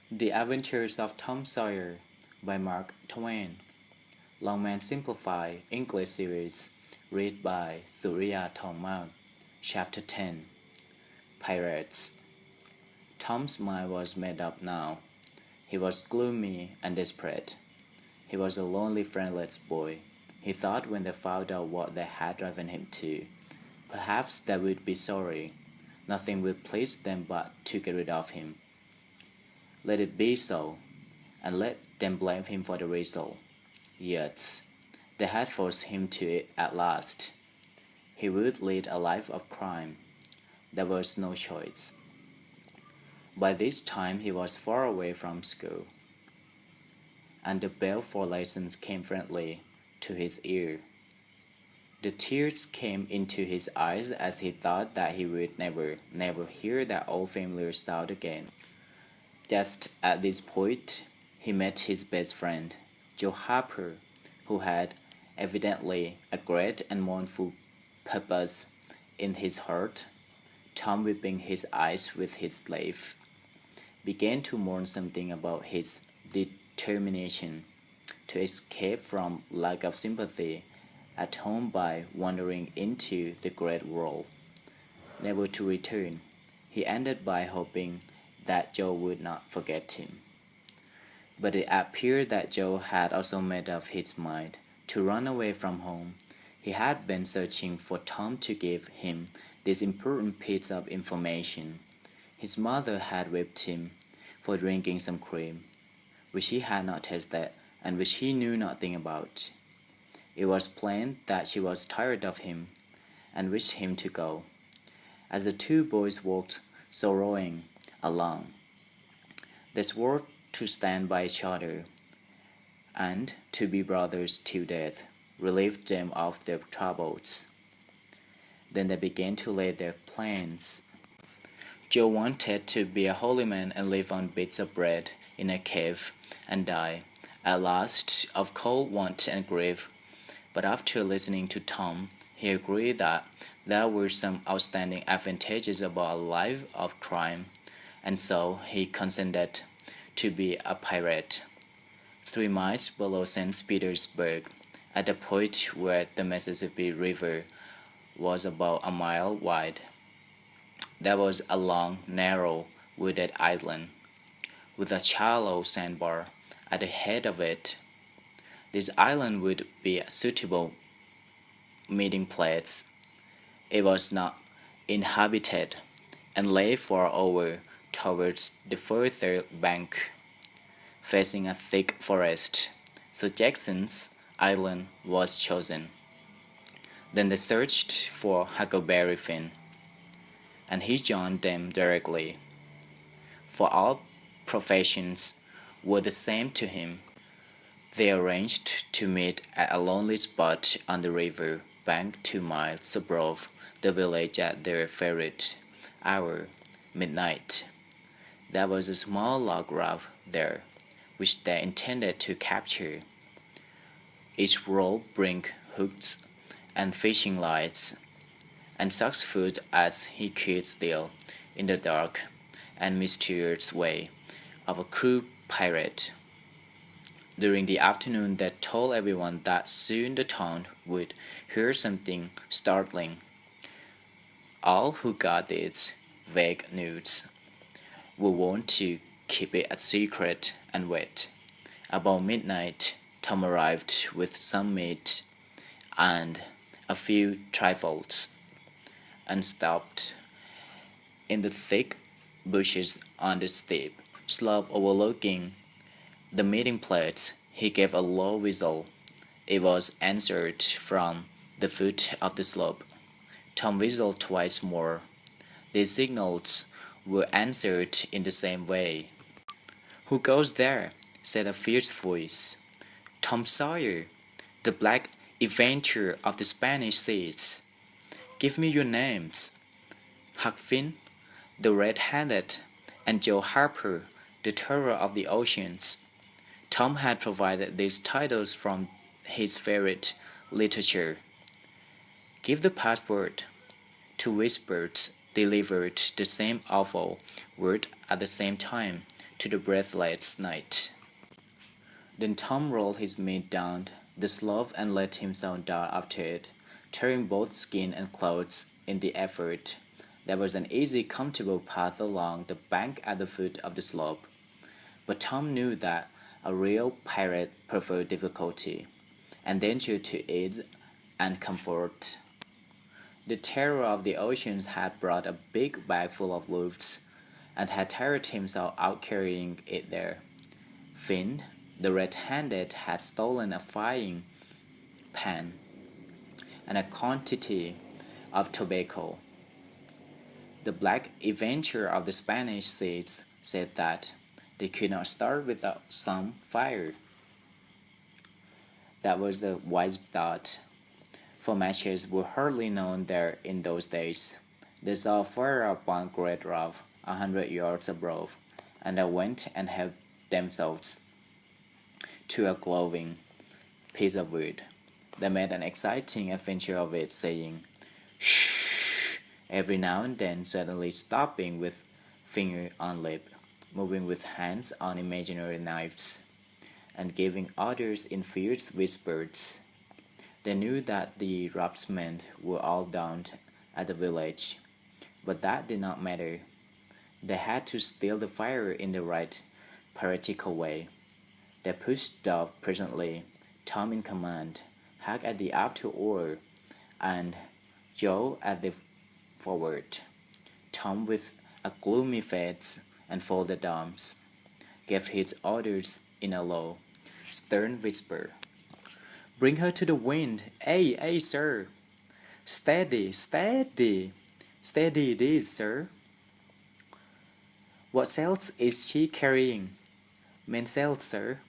The Adventures of Tom Sawyer by Mark Twain. Longman Simplified English Series. Read by Surya Thongmount. Chapter 10. Pirates. Tom's mind was made up now. He was gloomy and desperate. He was a lonely, friendless boy. He thought when they found out what they had driven him to, perhaps they would be sorry. Nothing would please them but to get rid of him. Let it be so, and let them blame him for the result. Yet, they had forced him to it at last. He would lead a life of crime. There was no choice. By this time he was far away from school, and the bell for lessons came friendly to his ear. The tears came into his eyes as he thought that he would never hear that old familiar sound again. Just at this point, he met his best friend, Joe Harper, who had evidently a great and mournful purpose in his heart. Tom, wiping his eyes with his sleeve, began to mourn something about his determination to escape from lack of sympathy at home by wandering into the great world, never to return. He ended by hoping that Joe would not forget him. But it appeared that Joe had also made up his mind to run away from home. He had been searching for Tom to give him this important piece of information. His mother had whipped him for drinking some cream, which he had not tasted and which he knew nothing about. It was plain that she was tired of him and wished him to go. As the two boys walked sorrowing along, they swore to stand by each other and to be brothers till death relieved them of their troubles. Then they began to lay their plans. Joe wanted to be a holy man and live on bits of bread in a cave and die, at last, of cold want and grief. But after listening to Tom, he agreed that there were some outstanding advantages about a life of crime, and so he consented to be a pirate. 3 miles below St. Petersburg, at the point where the Mississippi River was about a mile wide, there was a long, narrow, wooded island, with a shallow sandbar at the head of it. This island would be a suitable meeting place. It was not inhabited, and lay far over towards the further bank, facing a thick forest. So Jackson's Island was chosen. Then they searched for Huckleberry Finn, and he joined them directly, for all professions were the same to him. They arranged to meet at a lonely spot on the river bank 2 miles above the village at their favorite hour, midnight. There was a small log raft there, which they intended to capture. Each rope bring hooks and fishing lights, and such food as he could steal in the dark and mysterious way of a cruel pirate. During the afternoon they told everyone that soon the town would hear something startling. All who got these vague news would want to keep it a secret and wait. About midnight, Tom arrived with some meat and a few trifles, and stopped in the thick bushes on the steep slope overlooking the meeting place. He gave a low whistle. It was answered from the foot of the slope. Tom whistled twice more. These signals were answered in the same way. "Who goes there?" said a fierce voice. "Tom Sawyer, the black adventurer of the Spanish seas. Give me your names." Huck Finn, the red-handed, and Joe Harper, the terror of the oceans. Tom had provided these titles from his favorite literature. "Give the password." 2 whispers delivered the same awful word at the same time. to the breathless night. Then Tom rolled his meat down the slope and let himself down after it, tearing both skin and clothes in the effort. There was an easy, comfortable path along the bank at the foot of the slope, but Tom knew that a real pirate preferred difficulty and danger to ease and comfort. The terror of the oceans had brought a big bag full of loaves, and had tired himself out carrying it there. Finn, the red-handed, had stolen a frying pan and a quantity of tobacco. The black adventurer of the Spanish seas said that they could not start without some fire. That was the wise thought, for matches were hardly known there in those days. They saw a fire upon Great Rock, 100 yards above, and they went and helped themselves to a glowing piece of wood. They made an exciting adventure of it, saying, "Shh," every now and then, suddenly stopping with finger on lip, moving with hands on imaginary knives, and giving orders in fierce whispers. They knew that the raftsmen were all down at the village, but that did not matter. They had to steal the fire in the right piratical way. They pushed off presently, Tom in command, Huck at the after oar, and Joe at the forward. Tom, with a gloomy face and folded arms, gave his orders in a low, stern whisper. "Bring her to the wind. Aye, sir." "Steady, steady. Steady it is, sir." "What sails is she carrying?" "Mainsails, sir."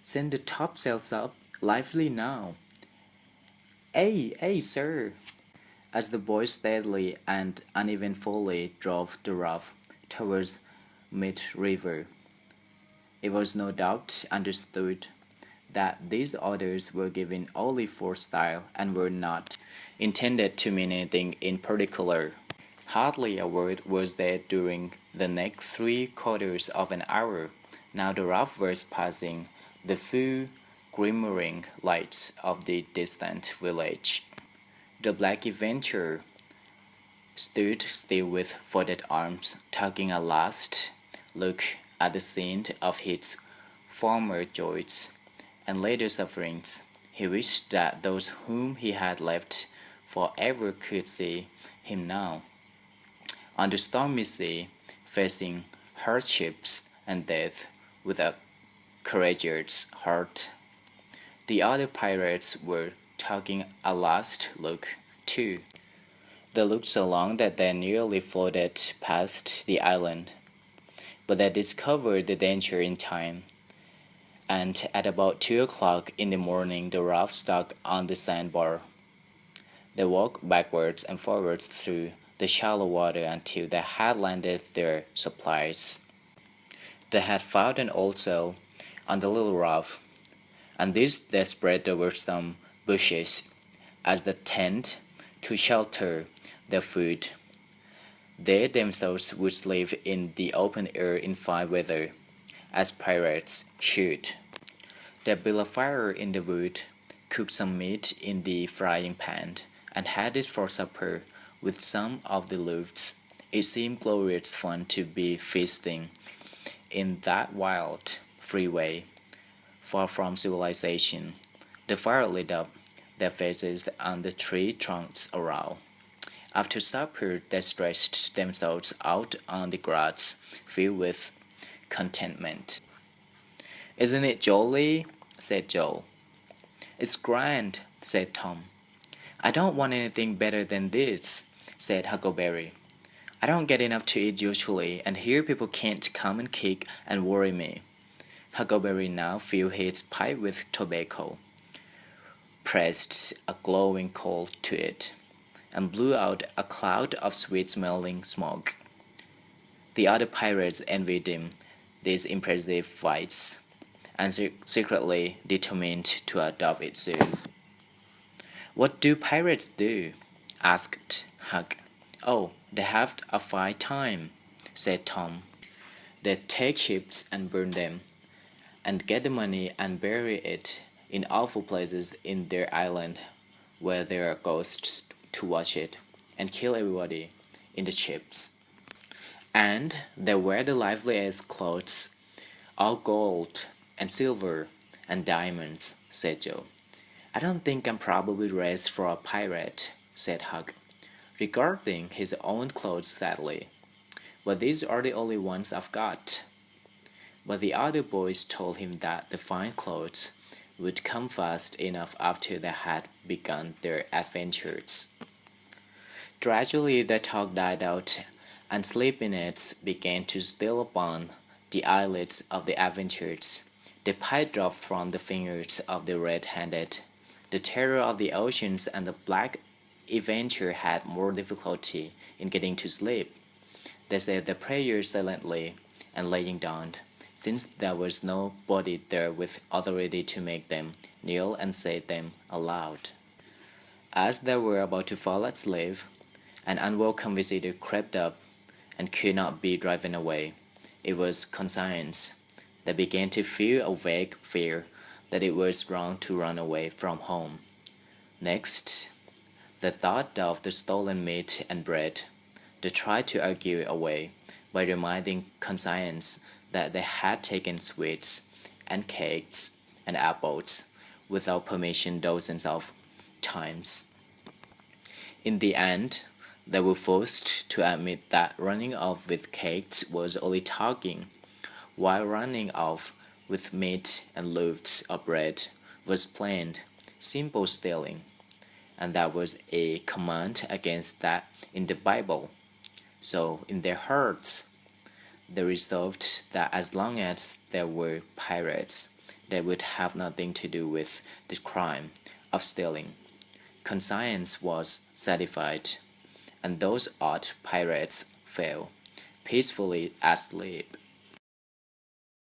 "Send the topsails up. Lively now." Aye, sir." As the boys steadily and uneventfully drove the raft towards mid-river, it was no doubt understood that these orders were given only for style and were not intended to mean anything in particular. Hardly a word was said during the next 3/4 of an hour. Now the raft was passing the full glimmering lights of the distant village. The black adventurer stood still with folded arms, taking a last look at the scene of his former joys and later sufferings. He wished that those whom he had left forever could see him now, on the stormy sea, facing hardships and death with a courageous heart. The other pirates were taking a last look, too. They looked so long that they nearly floated past the island, but they discovered the danger in time, and at about 2 o'clock in the morning the raft stuck on the sandbar. They walked backwards and forwards through the shallow water until they had landed their supplies. They had found an old sail on the little raft, and this they spread over some bushes as the tent to shelter their food. They themselves would sleep in the open air in fine weather, as pirates should. They built a fire in the wood, cooked some meat in the frying pan, and had it for supper with some of the loaves. It seemed glorious fun to be feasting in that wild, free way, far from civilization. The fire lit up their faces on the tree trunks around. After supper, they stretched themselves out on the grass, filled with contentment. "Isn't it jolly?" said Joe. "It's grand," said Tom. "I don't want anything better than this," said Huckleberry. "I don't get enough to eat usually, and here people can't come and kick and worry me." Huckleberry now filled his pipe with tobacco, pressed a glowing coal to it, and blew out a cloud of sweet-smelling smoke. The other pirates envied him these impressive fights, and secretly determined to adopt it soon. "What do pirates do?" asked Huck. "Oh, they have a fine time," said Tom. They take ships and burn them, and get the money and bury it in awful places in their island where there are ghosts to watch it and kill everybody in the ships. And they wear the liveliest clothes, all gold and silver and diamonds, said Joe. I don't think I'm probably raised for a pirate, said Huck, regarding his own clothes sadly. But these are the only ones I've got. But the other boys told him that the fine clothes would come fast enough after they had begun their adventures. Gradually the talk died out, and sleepiness began to steal upon the eyelids of the adventurers. The pipe dropped from the fingers of the red-handed. The terror of the oceans and the black adventure had more difficulty in getting to sleep. They said their prayers silently and laying down, since there was nobody there with authority to make them kneel and say them aloud. As they were about to fall asleep, an unwelcome visitor crept up and could not be driven away. It was conscience. They began to feel a vague fear that it was wrong to run away from home. Next, the thought of the stolen meat and bread. They tried to argue it away by reminding conscience that they had taken sweets and cakes and apples without permission dozens of times. In the end, they were forced to admit that running off with cakes was only talking, while running off with meat and loaves of bread was plain, simple stealing, and that was a command against that in the Bible. So, in their hearts, they resolved that as long as they were pirates, they would have nothing to do with the crime of stealing. Conscience was satisfied, and those odd pirates fell peacefully asleep.